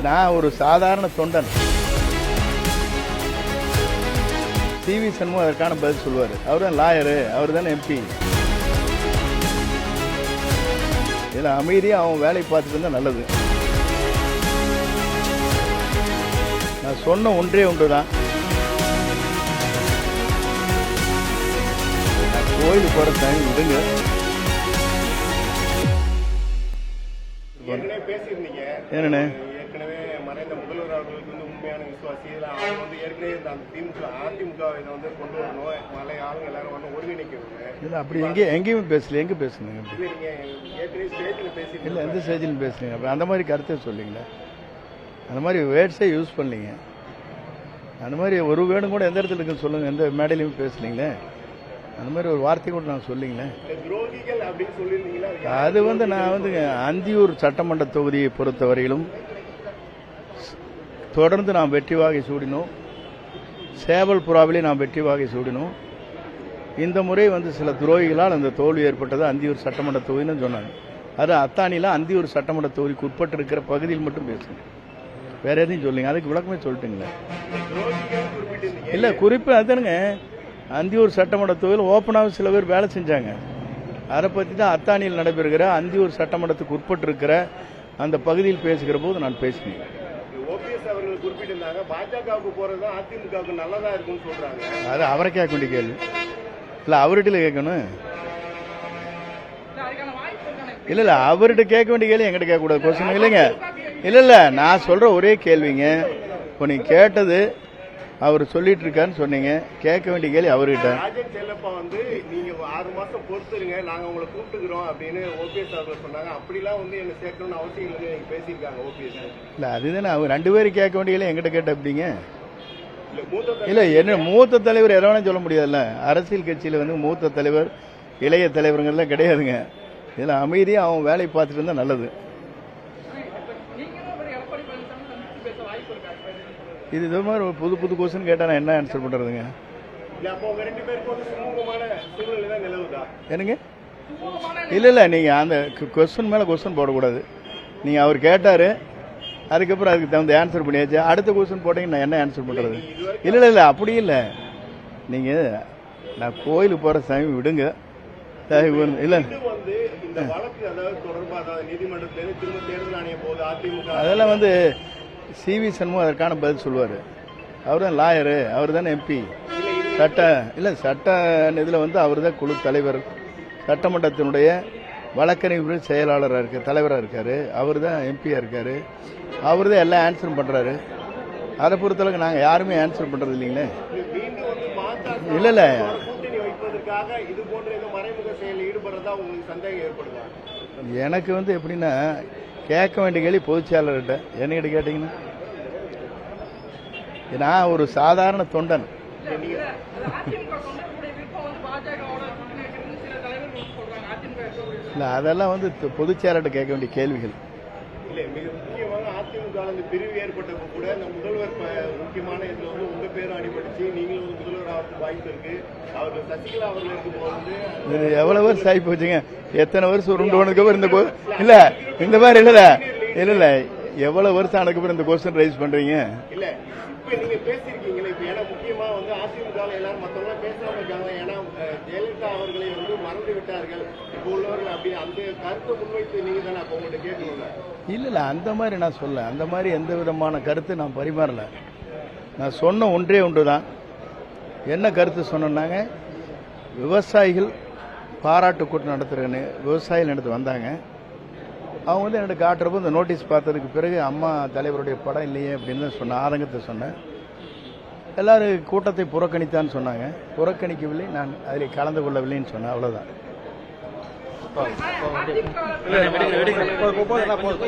நான் ஒரு சாதாரண தொண்டன். சி.வி. சண்முகம் அதற்கான பதில் சொல்லுவார். அவர் தான் லாயரு, அவர் தானே எம்பி. இதில் அமைதியாக அவன் வேலையை பார்த்துட்டு இருந்தால் நல்லது. நான் சொன்ன ஒன்றே ஒன்று தான். நான் கோயிலுக்கு போகிற டைம் விடுங்க. என்னண்ணே ஏற்கனவே மறைந்த முதல்வர் அவர்களுக்கு உண்மையான விசுவாசி இதெல்லாம் அவங்க ஏற்கனவே அந்த அதிமுக இதை கொண்டு வரணும், மலை ஆளுங்க எல்லாரும் ஒருங்கிணைக்கணும். இல்லை அப்படி எங்கேயுமே பேசல. எங்கே பேசுனீங்க? நீங்க ஏற்கனவே ஸ்டேஜில் பேசி இல்லை எந்த ஸ்டேஜிலும் பேசுனீங்க? அப்போ அந்த மாதிரி கருத்தை சொல்லிங்களே, அந்த மாதிரி வேர்ட்ஸே யூஸ் பண்ணீங்க. அந்த மாதிரி ஒரு வேணும் கூட எந்த இடத்துல இருக்குன்னு சொல்லுங்கள். எந்த மேடையிலையும் பேசுனீங்களே, அந்த மாதிரி ஒரு வார்த்தை கூட நான் சொல்லிங்களே. துரோகிகள் அப்படின்னு சொல்லியிருந்தீங்களா? அது நான் அந்தியூர் சட்டமன்ற தொகுதியை பொறுத்தவரையிலும் தொடர்ந்து நாம் வெற்றி வாகை சூடினோம். சேவல் புறாவிலே நாம் வெற்றி வாகை சூடினோம். இந்த முறை சில துரோகிகளால் அந்த தோல்வி ஏற்பட்டது அந்தியூர் சட்டமன்ற தொகுதின்னு சொன்னாங்க. அது அத்தானியில் அந்தியூர் சட்டமன்ற தொகுதிக்கு உட்பட்டு இருக்கிற பகுதியில் மட்டும் பேசுங்க, வேற எதையும் சொல்லுங்க. அதுக்கு விளக்கமே சொல்லிட்டுங்களே. இல்லை குறிப்பு அதுங்க, அந்தியூர் சட்டமன்ற தொகுதியில் ஓப்பனாக சில பேர் வேலை செஞ்சாங்க. அதை பற்றி தான் அத்தானியில் நடைபெறுகிற அந்தியூர் சட்டமன்றத்துக்கு உட்பட்டு இருக்கிற அந்த பகுதியில் பேசுகிற போது நான் பேசினேன். ஓபிஎஸ் அவர்கள் குறிப்பிட்டிருந்தாங்க பாஜகவுக்கு போறது அதிமுகவுக்கு நல்லதா இருக்குன்னு சொல்றாங்க. அது அவரை கேட்க வேண்டிய கேள்வி இல்லை, அவர்கிட்ட கேட்கணும். இல்லை அவர்கிட்ட கேட்க வேண்டிய கேள்வி எங்கிட்ட கேட்கக்கூடாது. கொஸ்டின் இல்லைங்க. இல்லை நான் சொல்ற ஒரே கேள்விங்க. இப்போ நீங்க கேட்டது அவர் சொல்லிட்டு இருக்காருன்னு சொன்னீங்க, கேட்க வேண்டிய கேள்வி அவர்கிட்ட. ராஜன் செல்லப்பா நீங்க 6 மாசம் பொறுத்துருங்க, நாங்க உங்களை கூப்பிட்டுக்கிறோம் அப்படின்னு ஓபிஎஸ் அவர்கள் சொன்னாங்க. அப்படிலாம் என்ன சேர்க்கணும்னு அவசியம் இல்லைன்னு நீங்க பேசியிருக்காங்க ஓபிஎஸ். இல்ல அதுதானே அவர் 2 பேரும் கேட்க வேண்டிய கேள்வி எங்கிட்ட கேட்ட அப்படிங்க. இல்ல என்ன மூத்த தலைவர் எதனா சொல்ல முடியாதுல்ல. அரசியல் கட்சியில மூத்த தலைவர் இளைய தலைவருங்கெல்லாம் கிடையாதுங்க. இதுல அமைதியா அவன் வேலையை பார்த்துட்டு இருந்தா நல்லது. இது மாதிரி புது புது கொஸ்டின் கேட்டா நான் என்ன ஆன்சர் பண்றதுங்க? என்னங்க? இல்ல நீங்க அந்த கொஸ்டின் மேல கொஸ்டின் போடக்கூடாது. நீங்க அவர் கேட்டாரு, அதுக்கப்புறம் அதுக்கு தகுந்த ஆன்சர் பண்ணியாச்சு. அடுத்த கொஸ்டின் போட்டீங்க நான் என்ன ஆன்சர் பண்றது? இல்ல அப்படி இல்ல. நீங்க நான் கோயிலுக்கு போற சாமி விடுங்க. இல்ல அதெல்லாம் சி.வி. சண்முகம் அதற்கான பதில் சொல்லுவார். அவர் தான் லாயரு, அவர் தானே எம்பி. சட்ட இதில் அவர் தான் குழு தலைவர், சட்டமன்றத்தினுடைய வழக்கறிஞர் செயலாளராக இருக்க தலைவராக இருக்காரு. அவர் தான் எம்பியா இருக்காரு. அவர் தான் எல்லாம் ஆன்சர் பண்றாரு. அதை பொறுத்தளவுக்கு நாங்கள் யாருமே ஆன்சர் பண்றது இல்லைங்களே. இல்ல எனக்கு எப்படின்னா கேட்க வேண்டிய கேள்வி பொதுச் செயலாளர்கிட்ட. என்னகிட்ட கேட்டீங்கன்னா நான் ஒரு சாதாரண தொண்டன். இல்ல அதெல்லாம் பொதுச் செயலாளர்கிட்ட கேட்க வேண்டிய கேள்விகள். பிரிவு ஏற்பட்டப்ப கூட இந்த முதல்வர் முக்கியமான இதுல உங்க பேரும் அடிபட்டுச்சு, நீங்களும் முதல்வர் வாய்ப்பு இருக்கு. அவர்கள் சசிகலா அவர்களுக்கு எவ்வளவு வருஷம் ஆகி போச்சுங்க. எத்தனை வருஷம் உருண்டு இந்த இல்ல இந்த மாதிரி இல்ல எவ்வளவு வருஷம் ஆனதுக்கு இந்த கொஸ்டின் ரைஸ் பண்றீங்க? இல்ல இப்ப நீங்க பேசிருக்கீங்களா? இப்ப ஏன்னா முக்கியமா அதிமுக எல்லாரும் மத்தவங்க பேசாம இருக்காங்க. ஏன்னா ஜெயலலிதா அவர்களை மறந்து விட்டார்கள் இப்ப உள்ளவர்கள். அப்படி அந்த கருத்தை முன்வைத்து நீங்க தானே அப்ப உங்கள்கிட்ட கேட்கணும்ல. இல்ல அந்த மாதிரி நான் சொல்ல, அந்த மாதிரி எந்த விதமான கருத்து நான் பரிமாறல. நான் சொன்ன ஒன்றே ஒன்றுதான். என்ன கருத்து சொன்னாங்க? விவசாயிகள் பாராட்டு கூட்டம் நடத்துறேன்னு விவசாயிகள் நடத்து வந்தாங்க. அவங்க என்னோட காட்டுறப்போ இந்த நோட்டீஸ் பார்த்ததுக்கு பிறகு அம்மா தலைவருடைய படம் இல்லையே அப்படின்னு தான் சொன்ன ஆதங்கத்தை சொன்னேன். எல்லாரும் கூட்டத்தை புறக்கணித்தான்னு சொன்னாங்க. புறக்கணிக்கவில்லை, நான் அதில் கலந்து கொள்ளவில்லைன்னு சொன்னேன். அவ்வளவுதான். போதும்